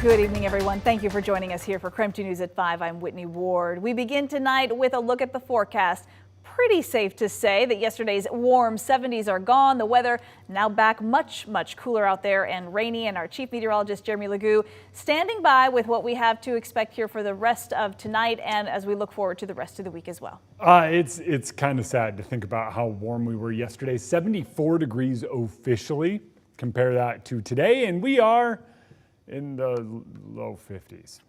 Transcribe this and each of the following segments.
Good evening, everyone. Thank you for joining us here for KREM 2 News at 5. I'm Whitney Ward. We begin tonight with a look at the forecast. Pretty safe to say that yesterday's warm 70s are gone. The weather now back much cooler out there and rainy. And our chief meteorologist, Jeremy Legoo, standing by with what we have to expect here for the rest of tonight and as we look forward to the rest of the week as well. It's kind of sad to think about how warm we were yesterday. 74 degrees officially. Compare that to today, and we are in the low 50s.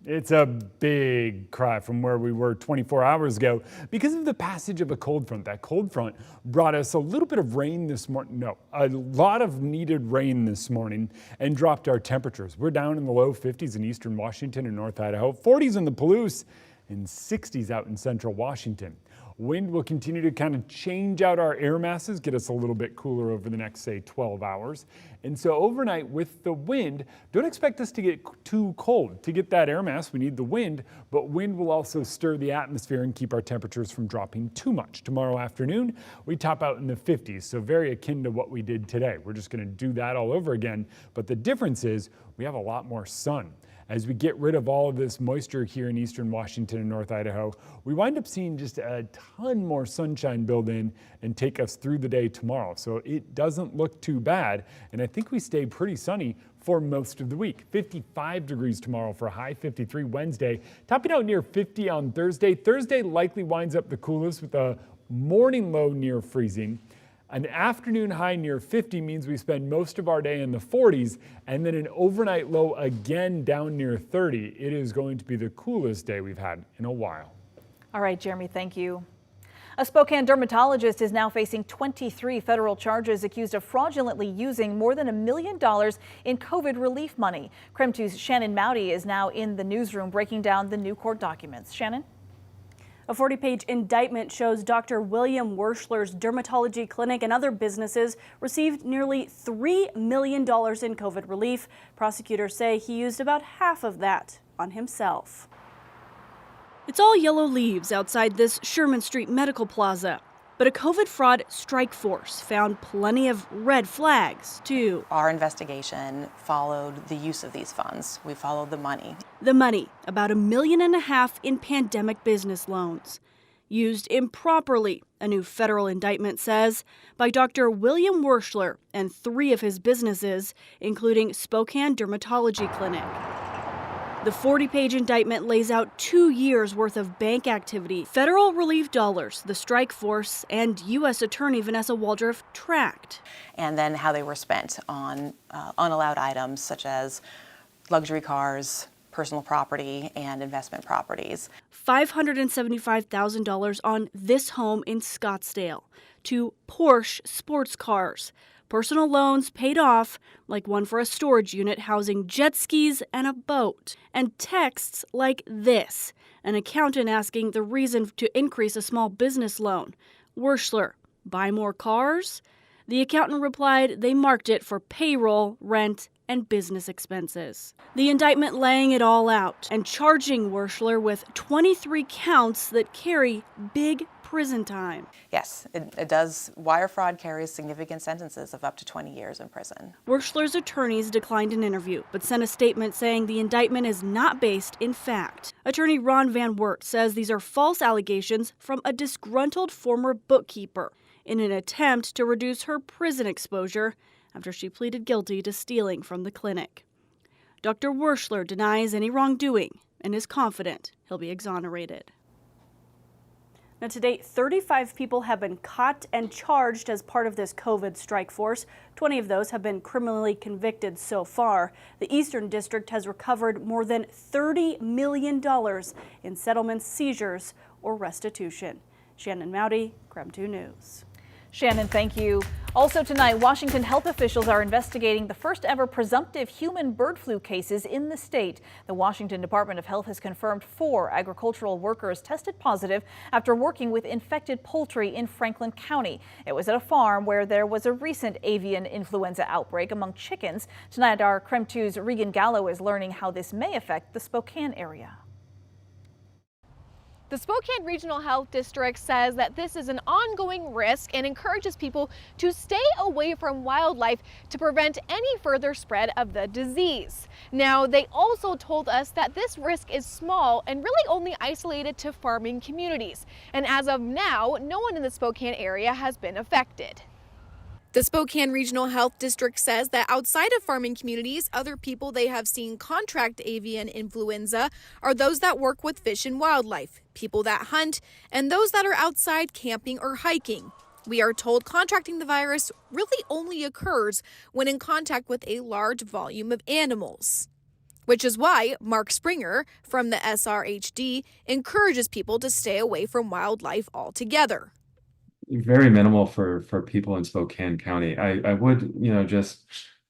It's a big cry from where we were 24 hours ago because of the passage of a cold front. That cold front brought us a little bit of rain this morning. No, a lot of needed rain this morning and dropped our temperatures. We're down in the low 50s in eastern Washington and North Idaho, 40s in the Palouse, and 60s out in central Washington. Wind will continue to kind of change out our air masses, get us a little bit cooler over the next, say, 12 hours. And so overnight with the wind, don't expect us to get too cold. To get that air mass, we need the wind, but wind will also stir the atmosphere and keep our temperatures from dropping too much. Tomorrow afternoon, we top out in the 50s, so very akin to what we did today. We're just going to do that all over again, but the difference is we have a lot more sun. As we get rid of all of this moisture here in eastern Washington and North Idaho, we wind up seeing just a ton more sunshine build in and take us through the day tomorrow. So it doesn't look too bad, and I think we stay pretty sunny for most of the week. 55 degrees tomorrow for a high, 53 Wednesday, topping out near 50 on Thursday. Thursday likely winds up the coolest with a morning low near freezing. An afternoon high near 50 means we spend most of our day in the 40s, and then an overnight low again down near 30. It is going to be the coolest day we've had in a while. All right, Jeremy, thank you. A Spokane dermatologist is now facing 23 federal charges accused of fraudulently using more than $1 million in COVID relief money. KREM 2's Shannon Mowdy is now in the newsroom breaking down the new court documents. Shannon? A 40-page indictment shows Dr. William Werschler's dermatology clinic and other businesses received nearly $3 million in COVID relief. Prosecutors say he used about half of that on himself. It's all yellow leaves outside this Sherman Street Medical Plaza. But a COVID fraud strike force found plenty of red flags, too. Our investigation followed the use of these funds. We followed the money. The money, about $1.5 million in pandemic business loans. Used improperly, a new federal indictment says, by Dr. William Werschler and 3 of his businesses, including Spokane Dermatology Clinic. The 40-page indictment lays out 2 years' worth of bank activity, federal relief dollars the strike force and U.S. Attorney Vanessa Waldorf tracked. And then how they were spent on unallowed items such as luxury cars, personal property, and investment properties. $575,000 on this home in Scottsdale, 2 Porsche sports cars. Personal loans paid off, like one for a storage unit housing jet skis and a boat. And texts like this, an accountant asking the reason to increase a small business loan. Werschler, buy more cars? The accountant replied they marked it for payroll, rent, and business expenses. The indictment laying it all out and charging Werschler with 23 counts that carry big prison time. Yes, it does. Wire fraud carries significant sentences of up to 20 years in prison. Werschler's attorneys declined an interview, but sent a statement saying the indictment is not based in fact. Attorney Ron Van Wert says these are false allegations from a disgruntled former bookkeeper in an attempt to reduce her prison exposure after she pleaded guilty to stealing from the clinic. Dr. Werschler denies any wrongdoing and is confident he'll be exonerated. Now, to date, 35 people have been caught and charged as part of this COVID strike force. 20 of those have been criminally convicted so far. The Eastern District has recovered more than $30 million in settlements, seizures, or restitution. Shannon Mowdy, KREM 2 News. Shannon, thank you. Also tonight, Washington health officials are investigating the first ever presumptive human bird flu cases in the state. The Washington Department of Health has confirmed 4 agricultural workers tested positive after working with infected poultry in Franklin County. It was at a farm where there was a recent avian influenza outbreak among chickens. Tonight, our KREM 2's Regan Gallo is learning how this may affect the Spokane area. The Spokane Regional Health District says that this is an ongoing risk and encourages people to stay away from wildlife to prevent any further spread of the disease. Now, they also told us that this risk is small and really only isolated to farming communities. And as of now, no one in the Spokane area has been affected. The Spokane Regional Health District says that outside of farming communities, other people they have seen contract avian influenza are those that work with fish and wildlife, people that hunt, and those that are outside camping or hiking. We are told contracting the virus really only occurs when in contact with a large volume of animals. Which is why Mark Springer from the SRHD encourages people to stay away from wildlife altogether. Very minimal for people in Spokane County. I would, just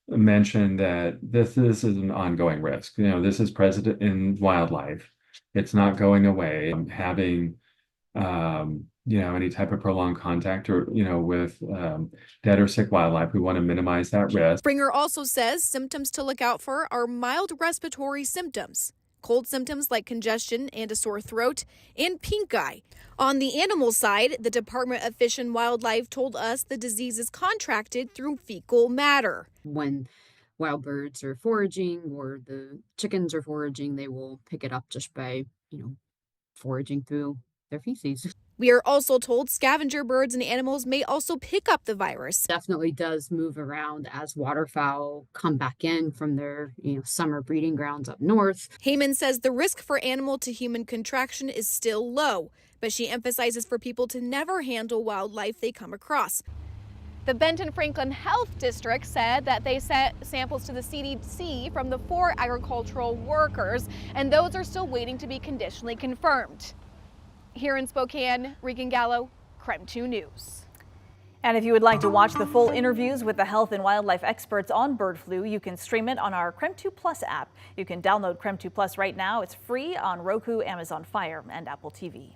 mention that this is an ongoing risk. This is present in wildlife. It's not going away. Having, any type of prolonged contact or, with dead or sick wildlife, we want to minimize that risk. Springer also says symptoms to look out for are mild respiratory symptoms, cold symptoms like congestion and a sore throat, and pink eye. On the animal side, the Department of Fish and Wildlife told us the disease is contracted through fecal matter. When wild birds are foraging or the chickens are foraging, they will pick it up just by, foraging through their feces. We are also told scavenger birds and animals may also pick up the virus. Definitely does move around as waterfowl come back in from their, summer breeding grounds up north. Heyman says the risk for animal to human contraction is still low, but she emphasizes for people to never handle wildlife they come across. The Benton Franklin Health District said that they sent samples to the CDC from the 4 agricultural workers, and those are still waiting to be conditionally confirmed. Here in Spokane, Regan Gallo, KREM 2 News. And if you would like to watch the full interviews with the health and wildlife experts on bird flu, you can stream it on our KREM 2 Plus app. You can download KREM 2 Plus right now. It's free on Roku, Amazon Fire, and Apple TV.